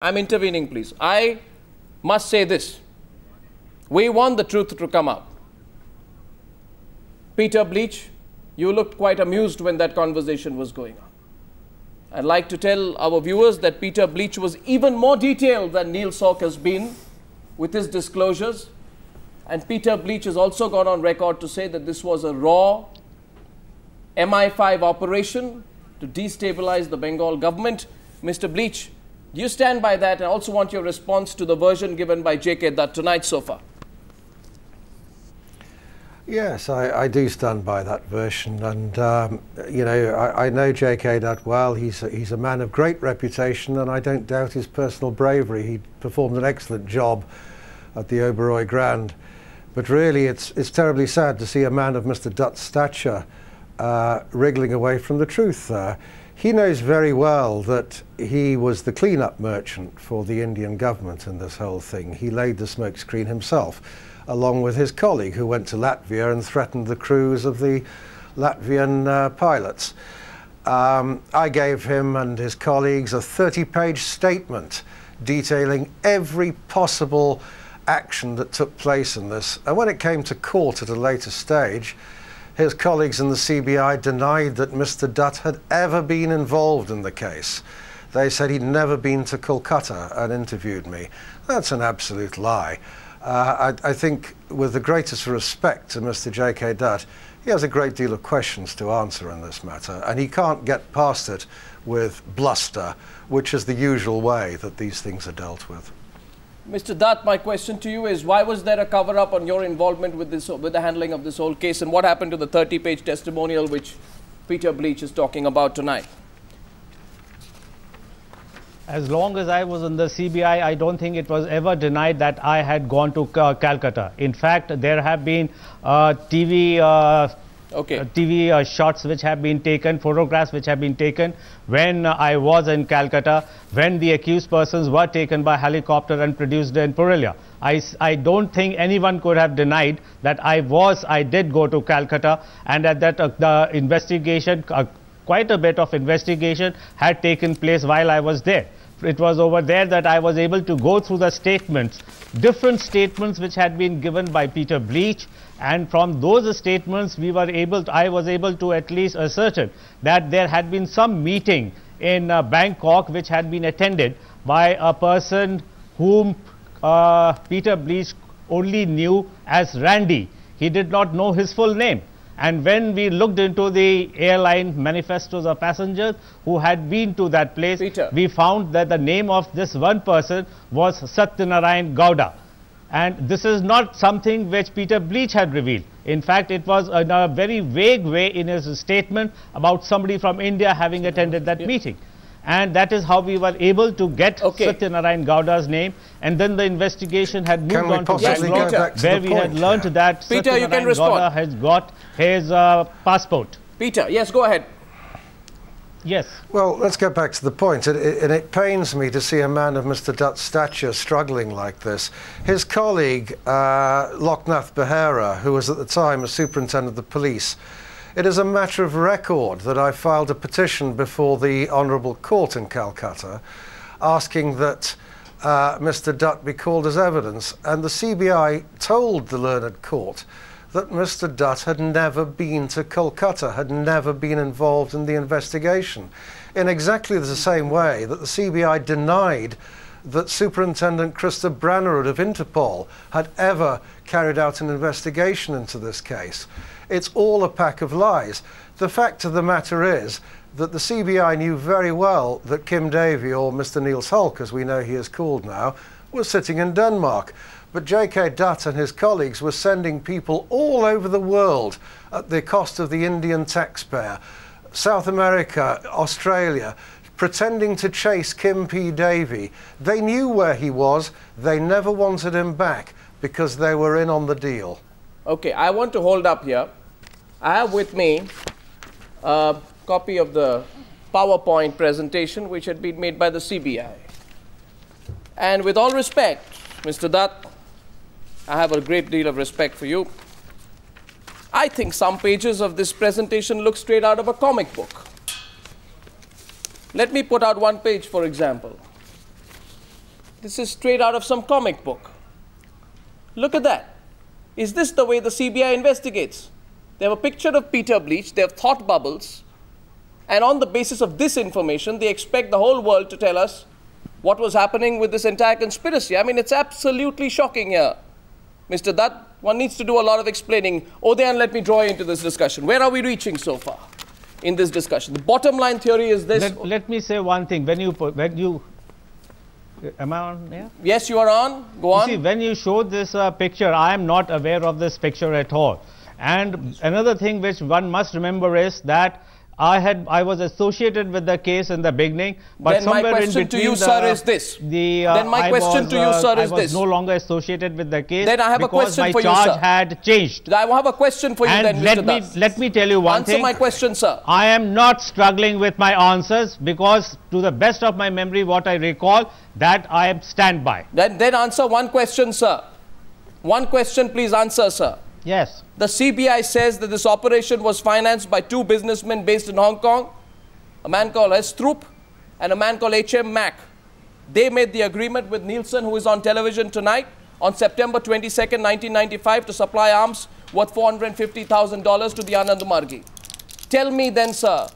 I'm intervening, please. I must say this. We want the truth to come out. Peter Bleach, you looked quite amused when that conversation was going on. I'd like to tell our viewers that Peter Bleach was even more detailed than Neil Salk has been with his disclosures. And Peter Bleach has also gone on record to say that this was a raw MI5 operation to destabilize the Bengal government. Mr. Bleach, do you stand by that? I also want your response to the version given by J.K. Dutt tonight so far. Yes, I do stand by that version, and you know, I know J.K. Dutt well. He's a man of great reputation, and I don't doubt his personal bravery. He performed an excellent job at the Oberoi Grand, but really, it's terribly sad to see a man of Mr. Dutt's stature wriggling away from the truth. He knows very well that he was the clean-up merchant for the Indian government in this whole thing. He laid the smokescreen himself, along with his colleague who went to Latvia and threatened the crews of the Latvian pilots. I gave him and his colleagues a 30-page statement detailing every possible action that took place in this. And when it came to court at a later stage, his colleagues in the CBI denied that Mr. Dutt had ever been involved in the case. They said he'd never been to Kolkata and interviewed me. That's an absolute lie. I think, with the greatest respect to Mr. J.K. Dutt, he has a great deal of questions to answer in this matter, and he can't get past it with bluster, which is the usual way that these things are dealt with. Mr. Dutt, my question to you is, why was there a cover-up on your involvement with the handling of this whole case, and what happened to the 30-page testimonial which Peter Bleach is talking about tonight? As long as I was in the CBI, I don't think it was ever denied that I had gone to Calcutta. In fact, there have been TV shots which have been taken, photographs which have been taken when I was in Calcutta, when the accused persons were taken by helicopter and produced in Purulia. I don't think anyone could have denied that I did go to Calcutta, and at that the investigation, quite a bit of investigation had taken place while I was there. It was over there that I was able to go through the statements, different statements which had been given by Peter Bleach, and from those statements I was able to at least ascertain that there had been some meeting in Bangkok which had been attended by a person whom Peter Bleach only knew as Randy. He did not know his full name. And when we looked into the airline manifestos of passengers who had been to that place, Peter, we found that the name of this one person was Satyanarayan Gowda. And this is not something which Peter Bleach had revealed. In fact, it was in a very vague way in his statement about somebody from India having attended that meeting. And that is how we were able to get Satyanarayan Gowda's name. And then the investigation had moved on to Bangalore, where we had learnt that Peter, Satyanarayan Gowda has got his passport. Peter, yes, go ahead. Yes. Well, let's get back to the point. It pains me to see a man of Mr. Dutt's stature struggling like this. His colleague, Loknath Behera, who was at the time a superintendent of the police, it is a matter of record that I filed a petition before the Honourable Court in Calcutta asking that Mr. Dutt be called as evidence, and the CBI told the learned court that Mr. Dutt had never been to Kolkata, had never been involved in the investigation, in exactly the same way that the CBI denied that Superintendent Krista Brannerud of Interpol had ever carried out an investigation into this case. It's all a pack of lies. The fact of the matter is that the CBI knew very well that Kim Davey, or Mr. Neil Salk, as we know he is called now, was sitting in Denmark. But J.K. Dutt and his colleagues were sending people all over the world at the cost of the Indian taxpayer, South America, Australia, pretending to chase Kim P. Davey. They knew where he was. They never wanted him back because they were in on the deal. Okay, I want to hold up here. I have with me a copy of the PowerPoint presentation which had been made by the CBI. And with all respect, Mr. Dutt, I have a great deal of respect for you. I think some pages of this presentation look straight out of a comic book. Let me put out one page, for example. This is straight out of some comic book. Look at that. Is this the way the CBI investigates? They have a picture of Peter Bleach, they have thought bubbles, and on the basis of this information, they expect the whole world to tell us what was happening with this entire conspiracy. I mean, it's absolutely shocking here. Mr. Dutt, one needs to do a lot of explaining. Udayan, let me draw you into this discussion. Where are we reaching so far in this discussion? The bottom line theory is this. Let me say one thing. When you am I on? Yeah? Yes, you are on. Go on. See, when you showed this picture, I am not aware of this picture at all. And another thing which one must remember is that I was associated with the case in the beginning, but then somewhere my in question between to you, sir, is this. Then my question to you, sir, is this. I was no longer associated with the case. Then I have a question for you, sir. Because my charge had changed. I have a question for you, and then, Mr. Dutt. Let me tell you one thing. Answer my question, sir. I am not struggling with my answers because, to the best of my memory, what I recall, that I stand by. Then answer one question, sir. One question, please answer, sir. Yes. The CBI says that this operation was financed by two businessmen based in Hong Kong, a man called S. Throop and a man called H.M. Mack. They made the agreement with Nielsen, who is on television tonight, on September 22nd, 1995, to supply arms worth $450,000 to the Anand Margi. Tell me then, sir,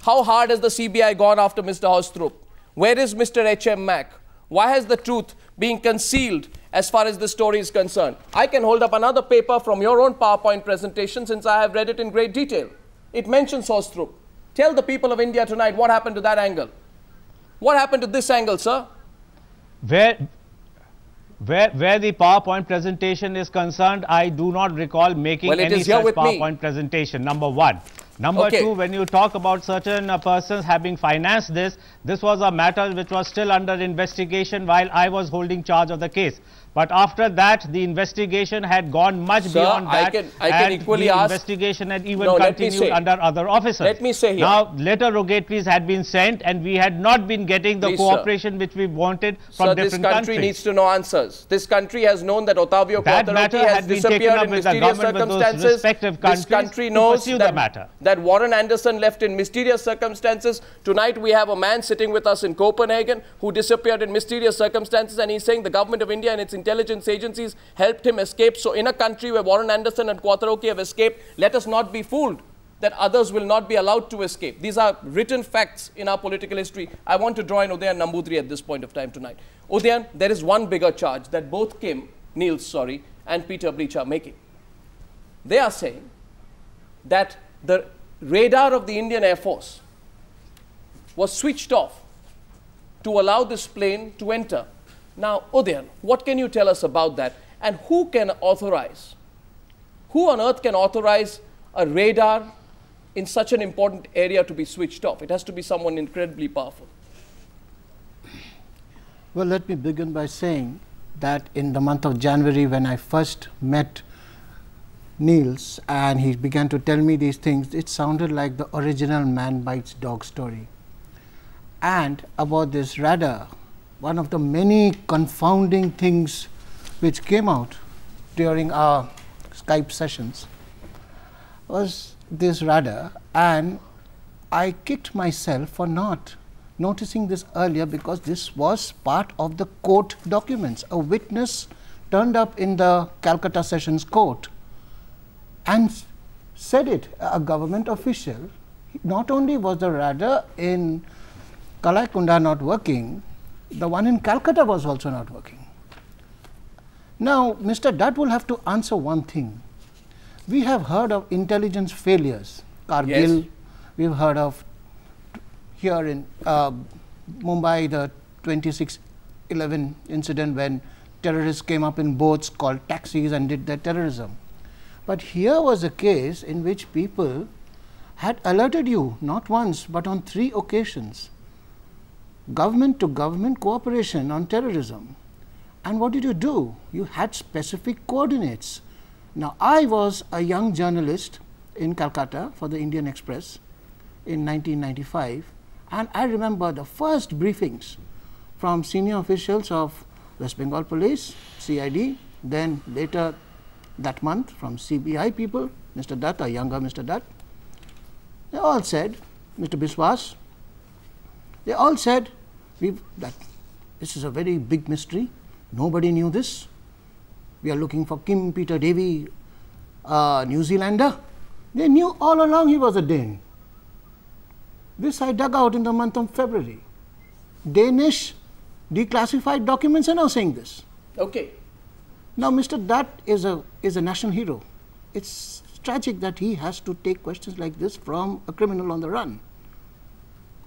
how hard has the CBI gone after Mr. Throop? Where is Mr. H.M. Mack? Why has the truth been concealed as far as the story is concerned? I can hold up another paper from your own PowerPoint presentation, since I have read it in great detail. It mentions Throop. Tell the people of India tonight what happened to that angle. What happened to this angle, sir? Where the PowerPoint presentation is concerned, I do not recall making any such PowerPoint presentation, number one. Number two, when you talk about certain persons having financed this was a matter which was still under investigation while I was holding charge of the case. But after that, the investigation had gone much beyond that. I can equally ask. Investigation had even continued under other officers. Let me say here. Now, letter rogatories had been sent, and we had not been getting the cooperation which we wanted from different countries. This country needs to know answers. This country has known that Otavio Quattrocchi has disappeared in mysterious circumstances. This country knows that Warren Anderson left in mysterious circumstances. Tonight we have a man sitting with us in Copenhagen who disappeared in mysterious circumstances, and he's saying the government of India and its intelligence agencies helped him escape. So in a country where Warren Anderson and Quattrocchi have escaped, let us not be fooled that others will not be allowed to escape. These are written facts in our political history. I want to draw in Udayan Nambudri at this point of time tonight. Udayan, there is one bigger charge that both Niels, and Peter Bleach are making. They are saying that the radar of the Indian Air Force was switched off to allow this plane to enter. Now, Udayan, what can you tell us about that? And who can authorize? Who on earth can authorize a radar in such an important area to be switched off? It has to be someone incredibly powerful. Well, let me begin by saying that in the month of January, when I first met Niels and he began to tell me these things, it sounded like the original man bites dog story. And about this radar, one of the many confounding things which came out during our Skype sessions was this radar, and I kicked myself for not noticing this earlier, because this was part of the court documents. A witness turned up in the Calcutta Sessions Court and said it, a government official. Not only was the radar in Kalaikunda not working, the one in Calcutta was also not working. Now, Mr. Dutt will have to answer one thing. We have heard of intelligence failures. Kargil, we've heard of here in Mumbai, the 26/11 incident when terrorists came up in boats called taxis and did their terrorism. But here was a case in which people had alerted you not once but on 3 occasions. Government to government cooperation on terrorism. And what did you do? You had specific coordinates. Now, I was a young journalist in Calcutta for the Indian Express in 1995, and I remember the first briefings from senior officials of West Bengal Police, CID, then later that month from CBI people, Mr. Dutt, a younger Mr. Dutt. They all said, Mr. Biswas, they all said that This is a very big mystery. Nobody knew this. We are looking for Kim Peter Davey, New Zealander. They knew all along he was a Dane. This I dug out in the month of February. Danish declassified documents are now saying this. Okay. Now, Mr. Dutt is a national hero. It's tragic that he has to take questions like this from a criminal on the run.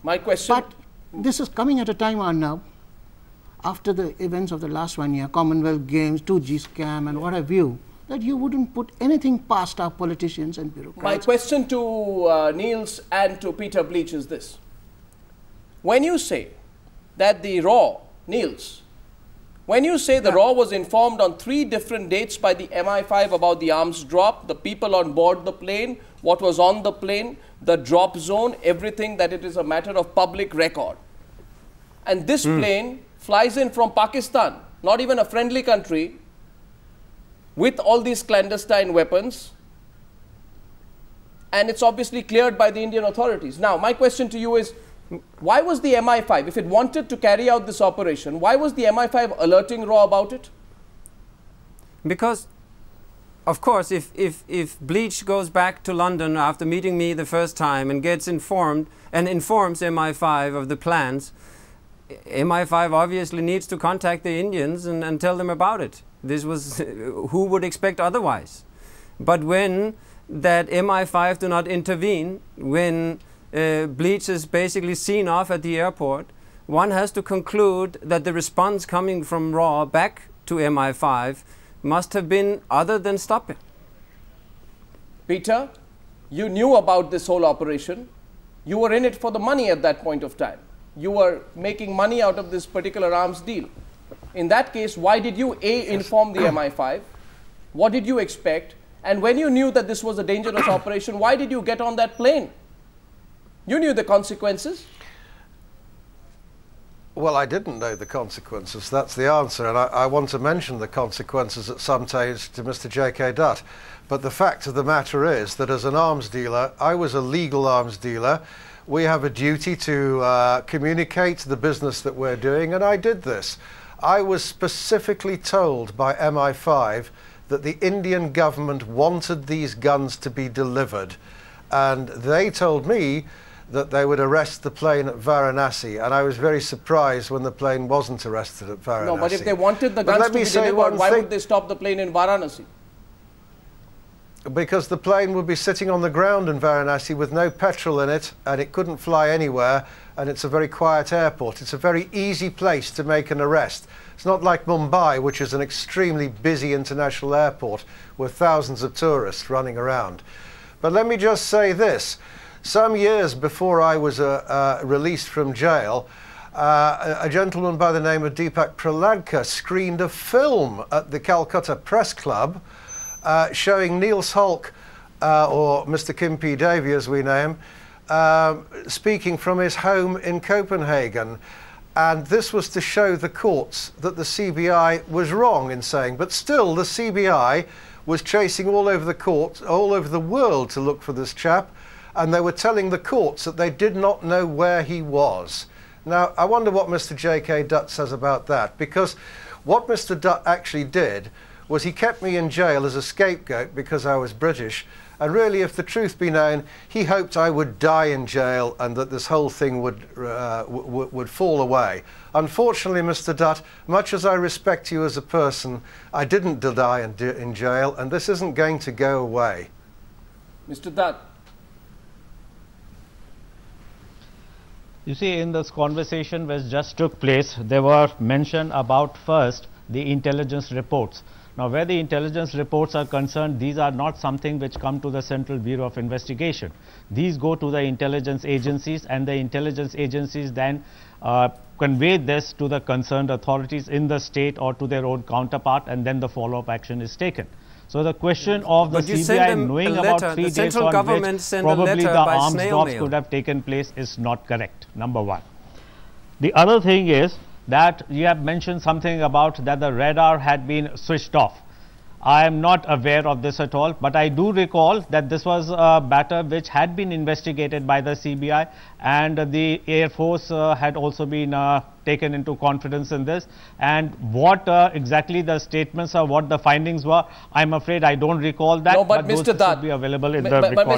My question. But this is coming at a time, Arnab, after the events of the last 1 year, Commonwealth Games, 2G scam, and what have you, that you wouldn't put anything past our politicians and bureaucrats. My question to Niels and to Peter Bleach is this. When you say that the RAW, Niels, when you say the RAW was informed on 3 different dates by the MI5 about the arms drop, the people on board the plane, what was on the plane, the drop zone, everything, that it is a matter of public record. And this plane flies in from Pakistan, not even a friendly country, with all these clandestine weapons, and it's obviously cleared by the Indian authorities. Now, my question to you is, why was the MI5, if it wanted to carry out this operation, why was the MI5 alerting RAW about it? Because, of course, if Bleach goes back to London after meeting me the first time and gets informed and informs MI5 of the plans, MI5 obviously needs to contact the Indians and tell them about it. This was, who would expect otherwise? But when that MI5 do not intervene, when Bleach is basically seen off at the airport, one has to conclude that the response coming from RAW back to MI5 must have been other than stopping. Peter, you knew about this whole operation. You were in it for the money at that point of time. You were making money out of this particular arms deal. In that case, why did you inform the MI5? What did you expect? And when you knew that this was a dangerous operation, why did you get on that plane? You knew the consequences. Well, I didn't know the consequences. That's the answer. And I want to mention the consequences at some stage to Mr. J.K. Dutt. But the fact of the matter is that as an arms dealer, I was a legal arms dealer. We have a duty to communicate the business that we're doing, and I did this. I was specifically told by MI5 that the Indian government wanted these guns to be delivered, and they told me that they would arrest the plane at Varanasi, and I was very surprised when the plane wasn't arrested at Varanasi. No, but if they wanted the guns to be delivered, why would they stop the plane in Varanasi? Because the plane would be sitting on the ground in Varanasi with no petrol in it, and it couldn't fly anywhere, and it's a very quiet airport. It's a very easy place to make an arrest. It's not like Mumbai, which is an extremely busy international airport with thousands of tourists running around. But let me just say this. Some years before I was released from jail, a gentleman by the name of Deepak Praladkar screened a film at the Calcutta Press Club showing Niels Hulk, or Mr. Kim P. Davey as we know him, speaking from his home in Copenhagen. And this was to show the courts that the CBI was wrong in saying, but still the CBI was chasing all over the courts, all over the world to look for this chap, and they were telling the courts that they did not know where he was. Now, I wonder what Mr. J.K. Dutt says about that, because what Mr. Dutt actually did was he kept me in jail as a scapegoat because I was British, and really, if the truth be known, he hoped I would die in jail and that this whole thing would fall away. Unfortunately, Mr. Dutt, much as I respect you as a person, I didn't die in jail, and this isn't going to go away. Mr. Dutt. You see, in this conversation which just took place, there were mention about first the intelligence reports. Now, where the intelligence reports are concerned, these are not something which come to the Central Bureau of Investigation. These go to the intelligence agencies, and the intelligence agencies then convey this to the concerned authorities in the state or to their own counterpart, and then the follow-up action is taken. So the question of the CBI knowing about 3 days on which probably the arms drops could have taken place is not correct, number one. The other thing is that you have mentioned something about that the radar had been switched off. I am not aware of this at all, but I do recall that this was a matter which had been investigated by the CBI, and the Air Force had also been taken into confidence in this. And what exactly the statements or what the findings were, I'm afraid I don't recall that. No, but those Mr. Dutt, should be available in but the recording.